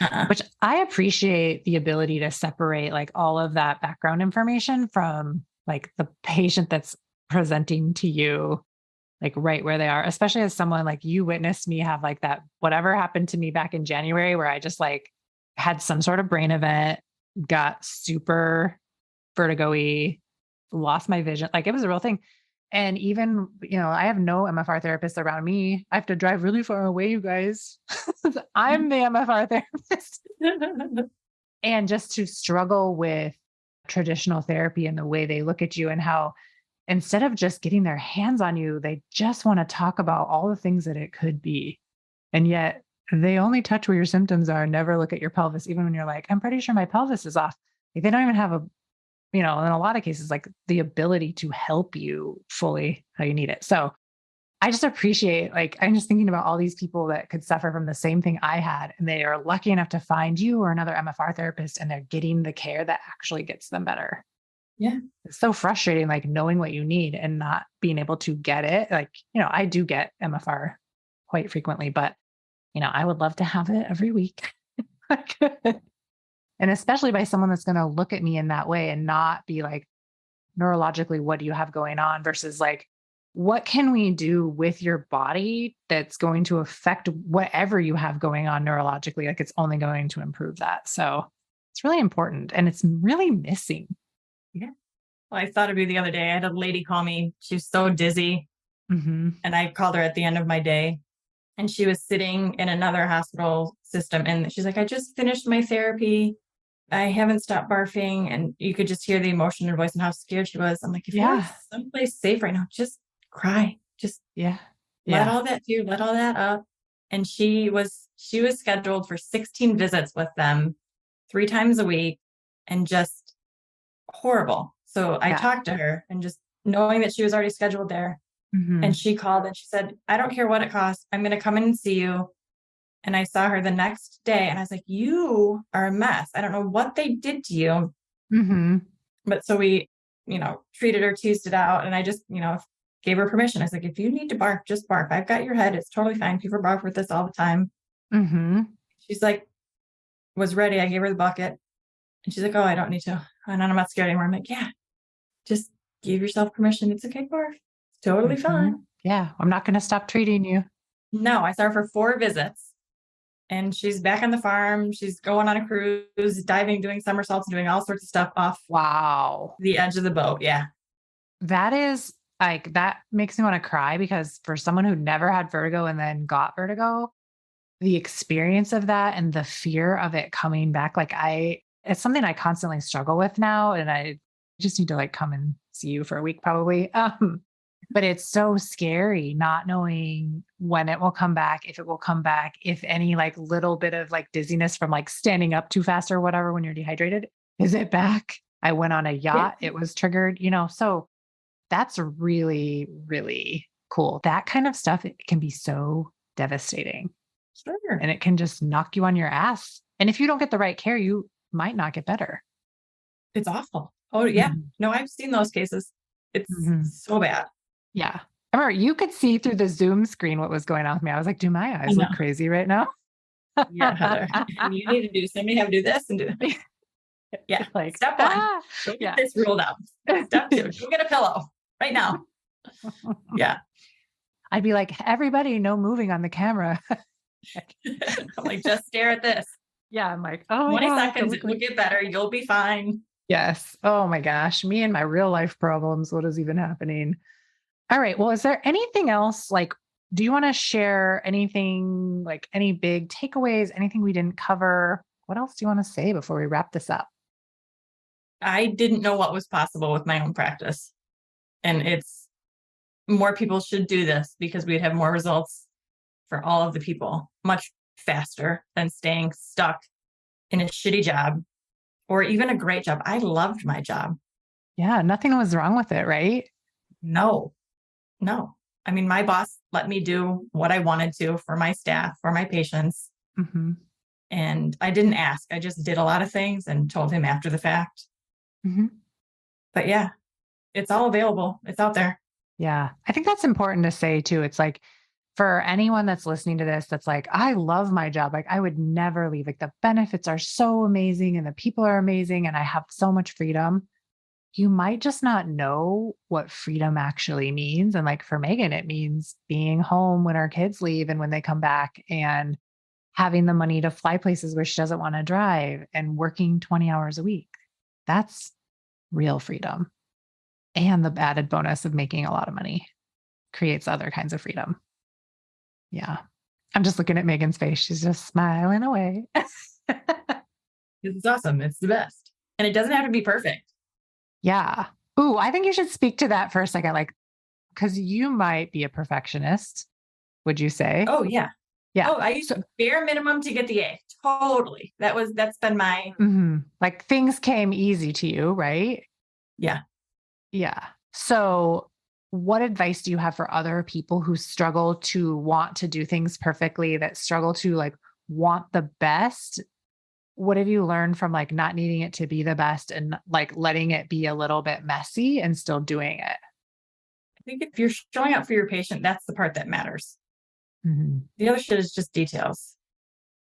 Uh-uh. Which I appreciate the ability to separate like all of that background information from like the patient that's presenting to you, like right where they are, especially as someone like you witnessed me have like that, whatever happened to me back in January, where I just like had some sort of brain event, got super vertigo-y, lost my vision. Like it was a real thing. And even, I have no MFR therapists around me. I have to drive really far away, you guys. I'm the MFR therapist. And just to struggle with traditional therapy and the way they look at you and how instead of just getting their hands on you, they just want to talk about all the things that it could be. And yet they only touch where your symptoms are, never look at your pelvis, even when you're like, I'm pretty sure my pelvis is off. Like, they don't even have in a lot of cases, like the ability to help you fully how you need it. So I just appreciate, like, I'm just thinking about all these people that could suffer from the same thing I had, and they are lucky enough to find you or another MFR therapist, and they're getting the care that actually gets them better. Yeah. It's so frustrating, like knowing what you need and not being able to get it. Like, I do get MFR quite frequently, but I would love to have it every week. And especially by someone that's going to look at me in that way and not be like, neurologically, what do you have going on versus like, what can we do with your body that's going to affect whatever you have going on neurologically? Like, it's only going to improve that. So it's really important and it's really missing. Yeah. Well, I thought of you the other day. I had a lady call me. She's so dizzy. Mm-hmm. And I called her at the end of my day. And she was sitting in another hospital system. And she's like, I just finished my therapy. I haven't stopped barfing. And you could just hear the emotion in her voice and how scared she was. I'm like, if you're Yeah. someplace safe right now, just cry. Just Yeah. let all that fear, let all that up. And she was scheduled for 16 visits with them 3 times a week and just horrible. So I talked to her and just knowing that she was already scheduled there. Mm-hmm. And she called and she said, I don't care what it costs. I'm going to come in and see you. And I saw her the next day and I was like, you are a mess. I don't know what they did to you. Mm-hmm. But so we, treated her, teased it out. And I just, gave her permission. I was like, if you need to barf, just barf. I've got your head. It's totally fine. People barf with this all the time. Mm-hmm. She's like, was ready. I gave her the bucket. And she's like, oh, I don't need to. And I'm not scared anymore. I'm like, yeah, just give yourself permission. It's okay, barf. It's totally fine. Yeah. I'm not going to stop treating you. No, I saw her for 4 visits. And she's back on the farm. She's going on a cruise, diving, doing somersaults, doing all sorts of stuff off the edge of the boat. Yeah. That is like, that makes me want to cry because for someone who never had vertigo and then got vertigo, the experience of that and the fear of it coming back, it's something I constantly struggle with now. And I just need to like come and see you for a week probably. But it's so scary not knowing when it will come back, if it will come back, if any like little bit of like dizziness from like standing up too fast or whatever when you're dehydrated, is it back? I went on a yacht, it was triggered, so that's really, really cool. That kind of stuff, it can be so devastating. Sure. And it can just knock you on your ass. And if you don't get the right care, you might not get better. It's awful. Oh, yeah. Mm-hmm. No, I've seen those cases. It's so bad. Yeah. I remember you could see through the Zoom screen what was going on with me. I was like, do my eyes look crazy right now? Yeah, Heather. You need to do somebody have to do this and do that. Yeah. Like, step 1, go get this ruled out. Step 2, go get a pillow right now. Yeah. I'd be like, everybody, no moving on the camera. I'm like, just stare at this. Yeah. I'm like, oh, 20 seconds, it will get better. You'll be fine. Yes. Oh my gosh. Me and my real life problems. What is even happening? All right. Well, is there anything else? Like, do you want to share anything, like any big takeaways, anything we didn't cover? What else do you want to say before we wrap this up? I didn't know what was possible with my own practice. And it's more people should do this because we'd have more results for all of the people much faster than staying stuck in a shitty job or even a great job. I loved my job. Yeah. Nothing was wrong with it, right? No. I mean, my boss let me do what I wanted to for my staff, for my patients. Mm-hmm. And I didn't ask. I just did a lot of things and told him after the fact. Mm-hmm. But yeah, it's all available. It's out there. Yeah. I think that's important to say too. It's like for anyone that's listening to this, that's like, I love my job. Like I would never leave. Like the benefits are so amazing and the people are amazing and I have so much freedom. You might just not know what freedom actually means. And like for Megan, it means being home when our kids leave and when they come back and having the money to fly places where she doesn't want to drive and working 20 hours a week. That's real freedom. And the added bonus of making a lot of money creates other kinds of freedom. Yeah. I'm just looking at Megan's face. She's just smiling away. It's awesome. It's the best. And it doesn't have to be perfect. Yeah. Ooh, I think you should speak to that for a second. Like, because you might be a perfectionist, would you say? Oh, yeah. Yeah. Oh, I used So, to bare minimum to get the A. Totally. That's been my, like things came easy to you, right? yeah. Yeah. So, what advice do you have for other people who struggle to want to do things perfectly, that struggle to like want the best? What have you learned from like not needing it to be the best and like letting it be a little bit messy and still doing it? I think if you're showing up for your patient, that's the part that matters. Mhm. The other shit is just details.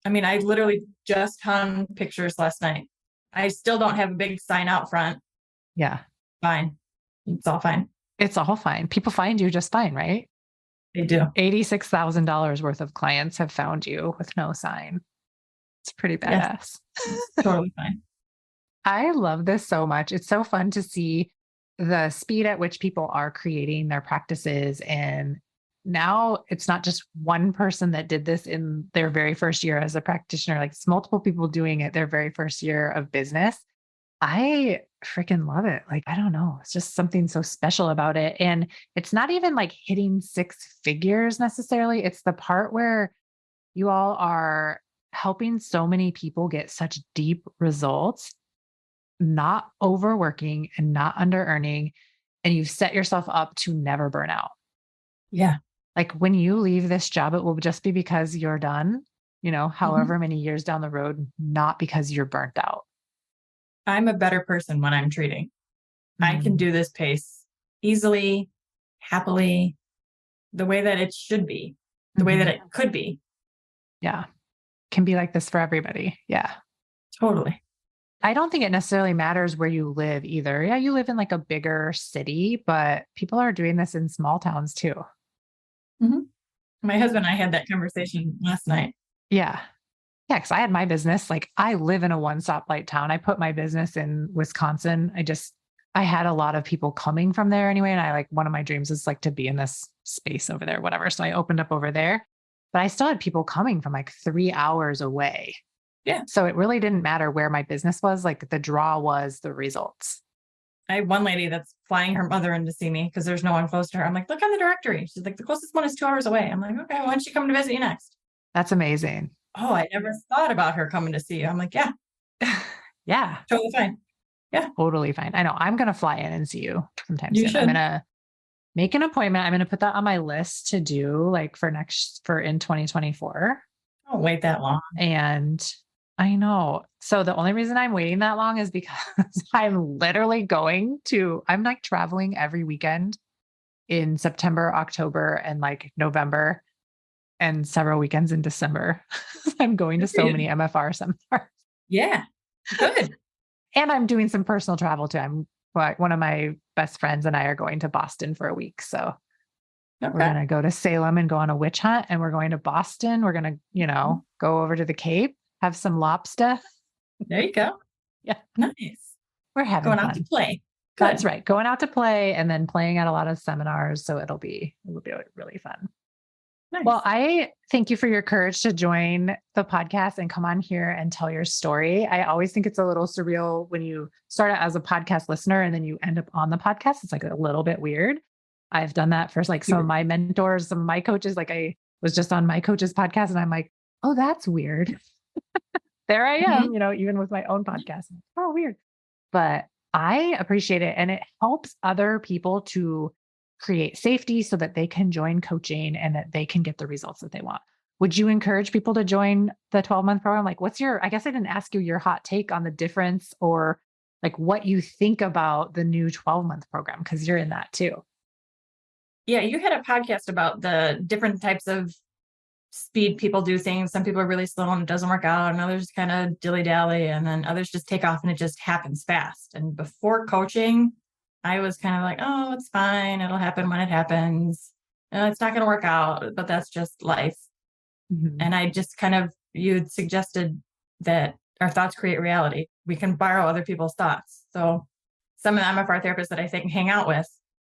I mean, I literally just hung pictures last night. I still don't have a big sign out front. Yeah. Fine. It's all fine. It's all fine. People find you just fine, right? They do. $86,000 worth of clients have found you with no sign. It's pretty Yes, badass. it's totally fine. I love this so much. It's so fun to see the speed at which people are creating their practices. And now it's not just one person that did this in their very first year as a practitioner, like it's multiple people doing it their very first year of business. I freaking love it. Like, I don't know. It's just something so special about it. And it's not even like hitting six figures necessarily. It's the part where you all are helping so many people get such deep results, not overworking and not under earning. And you've set yourself up to never burn out. Yeah. Like when you leave this job, it will just be because you're done, Mhm. however many years down the road, not because you're burnt out. I'm a better person when I'm treating. I can Mm, do this pace easily, happily, the way that it should be, the way that mhm. it could be. Yeah. Can be like this for everybody. Yeah. Totally. I don't think it necessarily matters where you live either. Yeah, you live in like a bigger city, but people are doing this in small towns too. Mhm. My husband and I had that conversation last night. Yeah. Yeah. Cause I had my business. Like I live in a one stoplight town. I put my business in Wisconsin. I had a lot of people coming from there anyway. And one of my dreams is like to be in this space over there, whatever. So I opened up over there, but I still had people coming from like 3 hours away. Yeah. So it really didn't matter where my business was. Like the draw was the results. I have one lady that's flying her mother in to see me because there's no one close to her. I'm like, look on the directory. She's like, the closest one is 2 hours away. I'm like, okay, why don't you come to visit you next? That's amazing. Oh, I never thought about her coming to see you. I'm like, yeah, Yeah, totally fine. Yeah, totally fine. I know. I'm going to fly in and see you sometime you soon. I'm going should. to make an appointment. I'm going to put that on my list to do like for in 2024. Don't wait that long. And I know. So the only reason I'm waiting that long is because I'm like traveling every weekend in September, October, and like November, and several weekends in December. I'm going to Good for so you. many MFR seminars. Yeah, good. And I'm doing some personal travel too. One of my best friends and I are going to Boston for a week. So we're Okay. going to go to Salem and go on a witch hunt. And we're going to Boston. We're going to, go over to the Cape, have some lobster. There you go. Yeah. Nice. We're having Going out to fun. play. That's Good. right. Going out to play and then playing at a lot of seminars. So it will be really fun. Well, Nice. I thank you for your courage to join the podcast and come on here and tell your story. I always think it's a little surreal when you start out as a podcast listener and then you end up on the podcast. It's like a little bit weird. I've done that for like some of my mentors, some of my coaches. Like I was just on my coach's podcast and I'm like, oh, that's weird. There I am, Mhm. even with my own podcast. Oh, weird. But I appreciate it. And it helps other people to create safety so that they can join coaching and that they can get the results that they want. Would you encourage people to join the 12-month program? Like, I guess I didn't ask you your hot take on the difference or like what you think about the new 12-month program, because you're in that too. Yeah, you had a podcast about the different types of speed people do things. Some people are really slow and it doesn't work out, and others kind of dilly dally, and then others just take off and it just happens fast. And before coaching, I was kind of like, oh, it's fine. It'll happen when it happens. It's not going to work out, but that's just life. Mhm. And I just you'd suggested that our thoughts create reality. We can borrow other people's thoughts. So some of the MFR therapists that I think hang out with,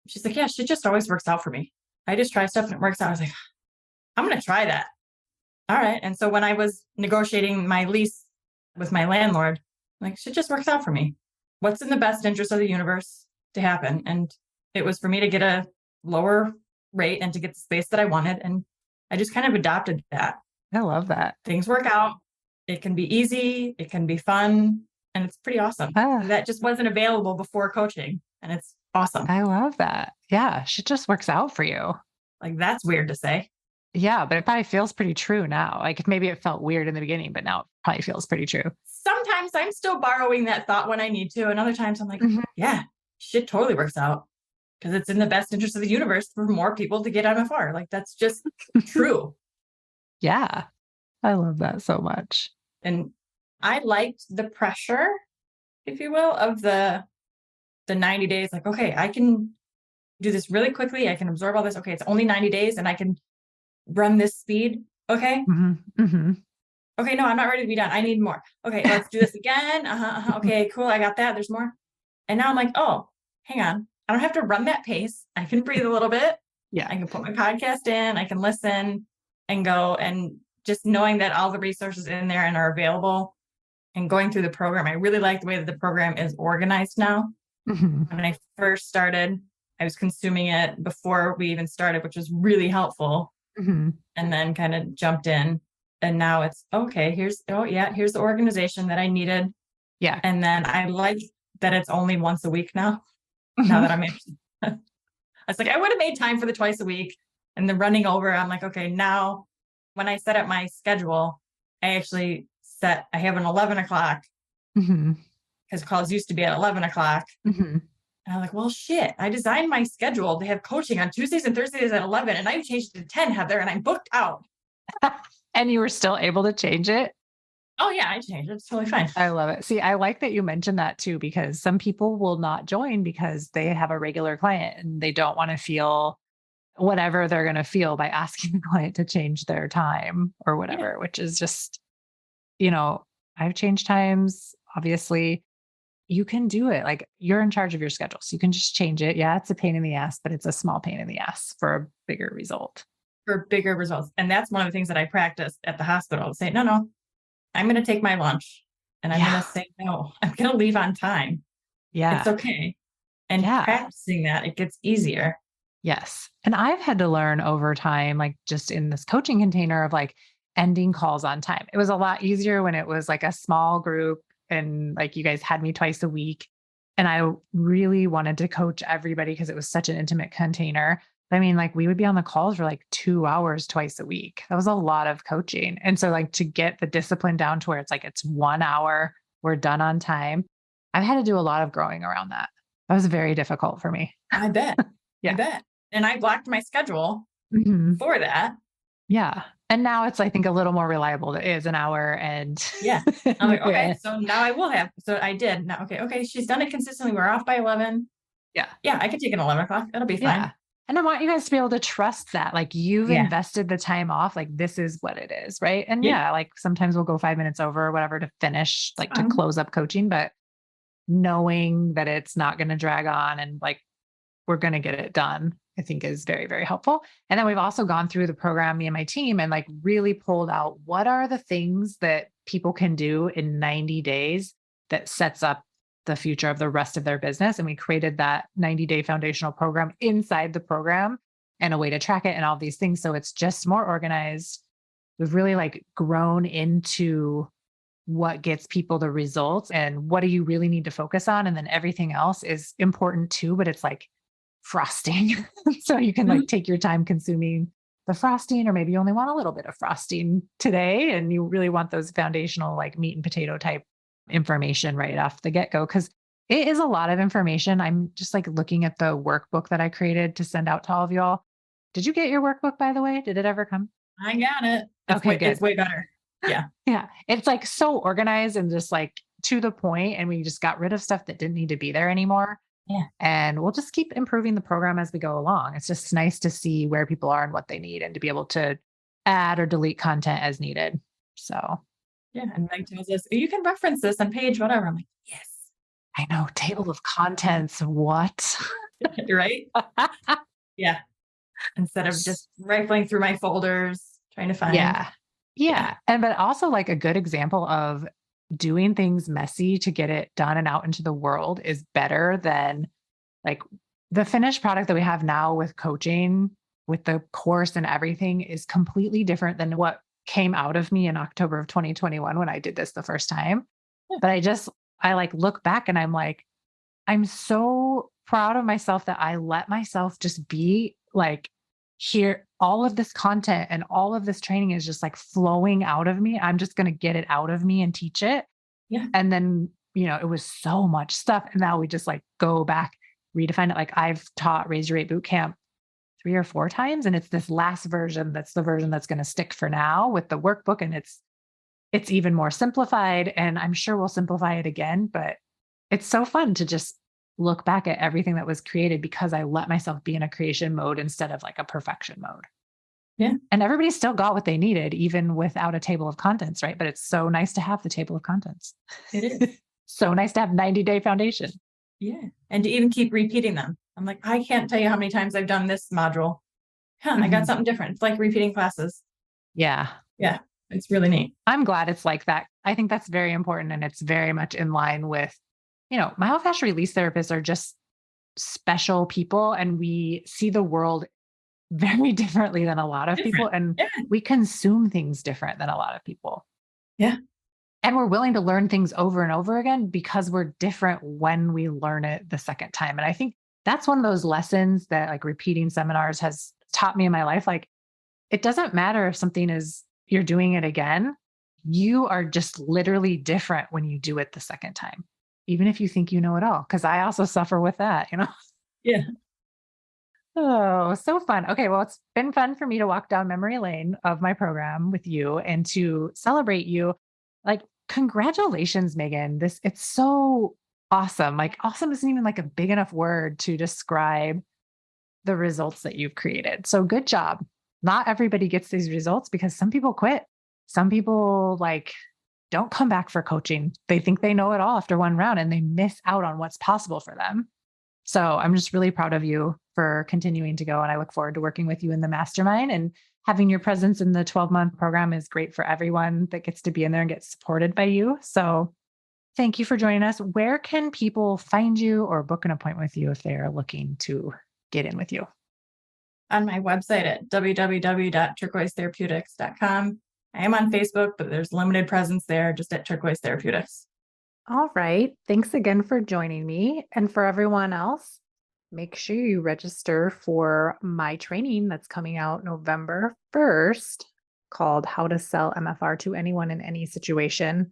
she's like, yeah, shit just always works out for me. I just try stuff and it works out. I was like, I'm going to try that. All right. And so when I was negotiating my lease with my landlord, I'm like, shit just works out for me. What's in the best interest of the universe to happen? And it was for me to get a lower rate and to get the space that I wanted. And I just kind of adopted that. I love that. Things work out. It can be easy. It can be fun. And it's pretty awesome. That just wasn't available before coaching. And it's awesome. I love that. Yeah. Shit just works out for you. Like, that's weird to say. Yeah. But it probably feels pretty true now. Like maybe it felt weird in the beginning, but now it probably feels pretty true. Sometimes I'm still borrowing that thought when I need to. And other times I'm like, yeah, shit totally works out because it's in the best interest of the universe for more people to get MFR. Like, that's just true. Yeah. I love that so much. And I liked the pressure, if you will, of the 90 days. Like, okay, I can do this really quickly. I can absorb all this. Okay, it's only 90 days and I can run this speed. Okay. Okay, no, I'm not ready to be done. I need more. Okay, let's do this again. Okay, cool. I got that. There's more. And now I'm like, oh, hang on. I don't have to run that pace. I can breathe a little bit. Yeah. I can put my podcast in. I can listen and go. And just knowing that all the resources in there and are available and going through the program. I really like the way that the program is organized now. When I first started, I was consuming it before we even started, which was really helpful. And then kind of jumped in. And now it's okay. Here's the organization that I needed. Yeah. And then I like that it's only once a week now. Now that I'm I was like, I would have made time for the twice a week and the running over. I'm like, okay, now when I set up my schedule, I actually I have an 11 o'clock because calls used to be at 11 o'clock. And I'm like, well, shit, I designed my schedule to have coaching on Tuesdays and Thursdays at 11 and I've changed it to 10, Heather, and I'm booked out. And you were still able to change it? Oh yeah, I changed it. It's totally fine. I love it. See, I like that you mentioned that too, because some people will not join because they have a regular client and they don't want to feel whatever they're going to feel by asking the client to change their time or whatever, which is just, I've changed times. Obviously, you can do it. Like, you're in charge of your schedule. So you can just change it. Yeah, it's a pain in the ass, but it's a small pain in the ass for a bigger result. For bigger results. And that's one of the things that I practice at the hospital. Say, no, I'm going to take my lunch and I'm going to say, no, I'm going to leave on time. Yeah. It's okay. And practicing that, it gets easier. Yes. And I've had to learn over time, like just in this coaching container of like ending calls on time. It was a lot easier when it was like a small group and like you guys had me twice a week. And I really wanted to coach everybody because it was such an intimate container. I mean, like we would be on the calls for like 2 hours twice a week. That was a lot of coaching. And so like to get the discipline down to where it's like, it's 1 hour, we're done on time. I've had to do a lot of growing around that. That was very difficult for me. I bet. I bet. And I blocked my schedule for that. Yeah. And now it's, I think, a little more reliable. It is an hour and I'm like, okay, so now I will have, so I did. Now, okay. She's done it consistently. We're off by 11. Yeah. I could take an 11 o'clock. That'll be fine. And I want you guys to be able to trust that, like you've invested the time off, like this is what it is. Right. And like sometimes we'll go 5 minutes over or whatever to finish, like to close up coaching, but knowing that it's not going to drag on and like, we're going to get it done, I think is very, very helpful. And then we've also gone through the program, me and my team, and like really pulled out what are the things that people can do in 90 days that sets up the future of the rest of their business. And we created that 90-day foundational program inside the program and a way to track it and all these things. So it's just more organized. We've really like grown into what gets people the results and what do you really need to focus on. And then everything else is important too, but it's like frosting. So you can like take your time consuming the frosting, or maybe you only want a little bit of frosting today. And you really want those foundational, like meat and potato type information right off the get-go, because it is a lot of information. I'm just like looking at the workbook that I created to send out to all of y'all. Did you get your workbook, by the way? Did it ever come? I got it. It's way better. Yeah. Yeah. It's like so organized and just like to the point, and we just got rid of stuff that didn't need to be there anymore. Yeah. And we'll just keep improving the program as we go along. It's just nice to see where people are and what they need and to be able to add or delete content as needed. So yeah. And Meg tells us, you can reference this on page whatever. I'm like, yes. I know, table of contents. What? Right? Yeah. Instead of just rifling through my folders, trying to find. Yeah. Yeah. Yeah. And but also like a good example of doing things messy to get it done and out into the world is better than like the finished product that we have now with coaching, with the course and everything is completely different than what came out of me in October of 2021 when I did this the first time. Yeah. But I like look back and I'm like, I'm so proud of myself that I let myself just be like, here, all of this content and all of this training is just like flowing out of me. I'm just going to get it out of me and teach it. Yeah. And then, it was so much stuff. And now we just like go back, redefine it. Like I've taught Raise Your Rate Bootcamp 3 or 4 times. And it's this last version that's the version that's going to stick for now with the workbook. And it's even more simplified. And I'm sure we'll simplify it again. But it's so fun to just look back at everything that was created because I let myself be in a creation mode instead of like a perfection mode. Yeah. And everybody still got what they needed, even without a table of contents, right? But it's so nice to have the table of contents. It is. So nice to have 90-day foundation. Yeah. And to even keep repeating them. I'm like, I can't tell you how many times I've done this module. I got something different. It's like repeating classes. Yeah. Yeah. It's really neat. I'm glad it's like that. I think that's very important. And it's very much in line with, myofascial release therapists are just special people and we see the world very differently than a lot of people. And Yeah. we consume things different than a lot of people. Yeah. And we're willing to learn things over and over again because we're different when we learn it the second time. And I think that's one of those lessons that like repeating seminars has taught me in my life. Like it doesn't matter if something is, you're doing it again. You are just literally different when you do it the second time, even if you think you know it all. Cause I also suffer with that, Yeah. Oh, so fun. Okay. Well, it's been fun for me to walk down memory lane of my program with you and to celebrate you. Like, congratulations, Megan. It's so awesome. Like, awesome isn't even like a big enough word to describe the results that you've created. So good job. Not everybody gets these results because some people quit. Some people like don't come back for coaching. They think they know it all after one round and they miss out on what's possible for them. So I'm just really proud of you for continuing to go. And I look forward to working with you in the mastermind, and having your presence in the 12-month program is great for everyone that gets to be in there and get supported by you. So thank you for joining us. Where can people find you or book an appointment with you if they are looking to get in with you? On my website at www.turquoisetherapeutics.com. I am on Facebook, but there's limited presence there, just at Turquoise Therapeutics. All right. Thanks again for joining me. And for everyone else, make sure you register for my training that's coming out November 1st called How to Sell MFR to Anyone in Any Situation.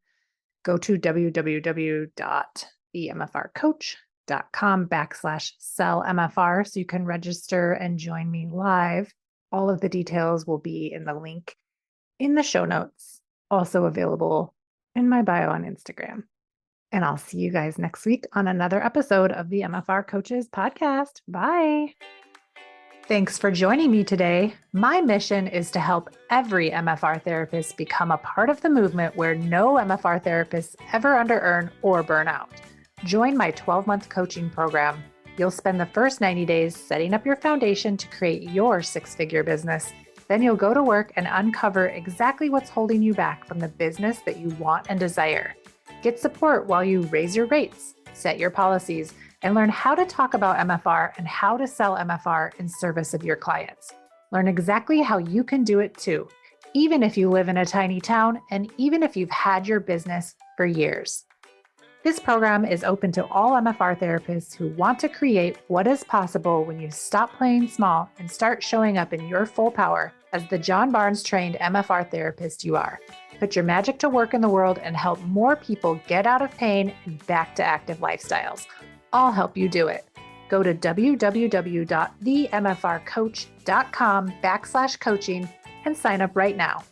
Go to www.themfrcoach.com/sell MFR so you can register and join me live. All of the details will be in the link in the show notes, also available in my bio on Instagram. And I'll see you guys next week on another episode of the MFR Coaches Podcast. Bye. Thanks for joining me today. My mission is to help every MFR therapist become a part of the movement where no MFR therapists ever under-earn or burn out. Join my 12-month coaching program. You'll spend the first 90 days setting up your foundation to create your six-figure business. Then you'll go to work and uncover exactly what's holding you back from the business that you want and desire. Get support while you raise your rates, set your policies, and learn how to talk about MFR and how to sell MFR in service of your clients. Learn exactly how you can do it too, even if you live in a tiny town and even if you've had your business for years. This program is open to all MFR therapists who want to create what is possible when you stop playing small and start showing up in your full power as the John Barnes trained MFR therapist you are. Put your magic to work in the world and help more people get out of pain and back to active lifestyles. I'll help you do it. Go to www.themfrcoach.com/coaching and sign up right now.